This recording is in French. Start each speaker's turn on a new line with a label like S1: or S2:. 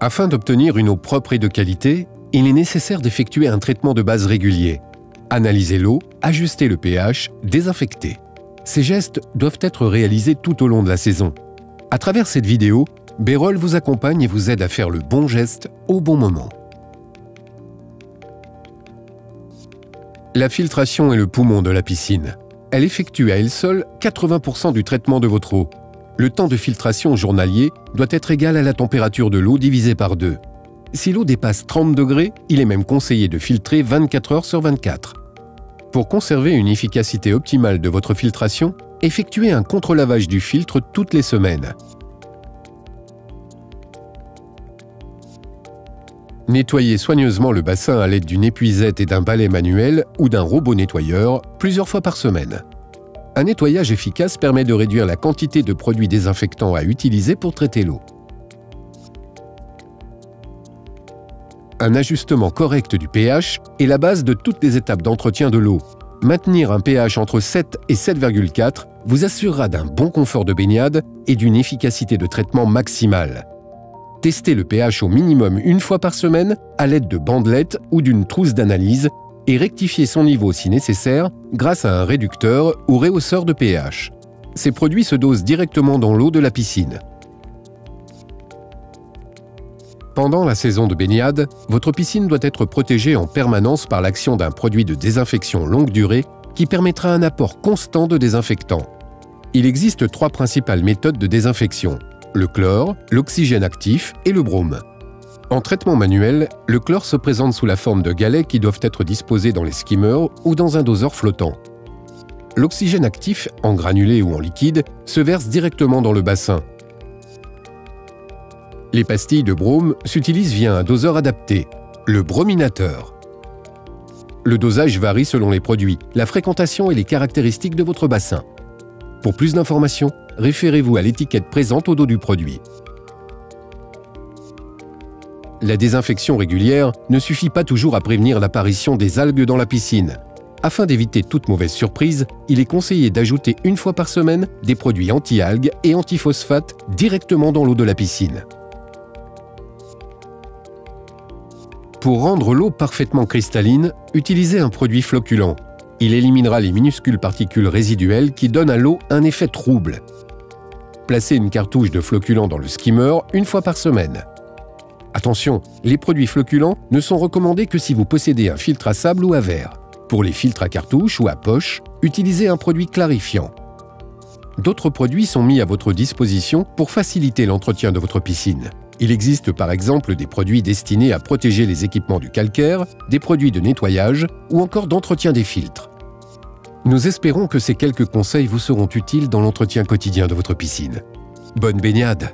S1: Afin d'obtenir une eau propre et de qualité, il est nécessaire d'effectuer un traitement de base régulier. Analyser l'eau, ajuster le pH, désinfecter. Ces gestes doivent être réalisés tout au long de la saison. À travers cette vidéo, Berol vous accompagne et vous aide à faire le bon geste au bon moment. La filtration est le poumon de la piscine. Elle effectue à elle seule 80% du traitement de votre eau. Le temps de filtration journalier doit être égal à la température de l'eau divisée par 2. Si l'eau dépasse 30 degrés, il est même conseillé de filtrer 24 heures sur 24. Pour conserver une efficacité optimale de votre filtration, effectuez un contre-lavage du filtre toutes les semaines. Nettoyez soigneusement le bassin à l'aide d'une épuisette et d'un balai manuel ou d'un robot nettoyeur plusieurs fois par semaine. Un nettoyage efficace permet de réduire la quantité de produits désinfectants à utiliser pour traiter l'eau. Un ajustement correct du pH est la base de toutes les étapes d'entretien de l'eau. Maintenir un pH entre 7 et 7,4 vous assurera d'un bon confort de baignade et d'une efficacité de traitement maximale. Testez le pH au minimum une fois par semaine à l'aide de bandelettes ou d'une trousse d'analyse et rectifiez son niveau si nécessaire grâce à un réducteur ou rehausseur de pH. Ces produits se dosent directement dans l'eau de la piscine. Pendant la saison de baignade, votre piscine doit être protégée en permanence par l'action d'un produit de désinfection longue durée qui permettra un apport constant de désinfectant. Il existe 3 principales méthodes de désinfection: le chlore, l'oxygène actif et le brome. En traitement manuel, le chlore se présente sous la forme de galets qui doivent être disposés dans les skimmers ou dans un doseur flottant. L'oxygène actif, en granulé ou en liquide, se verse directement dans le bassin. Les pastilles de brome s'utilisent via un doseur adapté, le brominateur. Le dosage varie selon les produits, la fréquentation et les caractéristiques de votre bassin. Pour plus d'informations, référez-vous à l'étiquette présente au dos du produit. La désinfection régulière ne suffit pas toujours à prévenir l'apparition des algues dans la piscine. Afin d'éviter toute mauvaise surprise, il est conseillé d'ajouter une fois par semaine des produits anti-algues et anti-phosphate directement dans l'eau de la piscine. Pour rendre l'eau parfaitement cristalline, utilisez un produit floculant. Il éliminera les minuscules particules résiduelles qui donnent à l'eau un effet trouble. Placez une cartouche de floculant dans le skimmer une fois par semaine. Attention, les produits floculants ne sont recommandés que si vous possédez un filtre à sable ou à verre. Pour les filtres à cartouche ou à poche, utilisez un produit clarifiant. D'autres produits sont mis à votre disposition pour faciliter l'entretien de votre piscine. Il existe par exemple des produits destinés à protéger les équipements du calcaire, des produits de nettoyage ou encore d'entretien des filtres. Nous espérons que ces quelques conseils vous seront utiles dans l'entretien quotidien de votre piscine. Bonne baignade!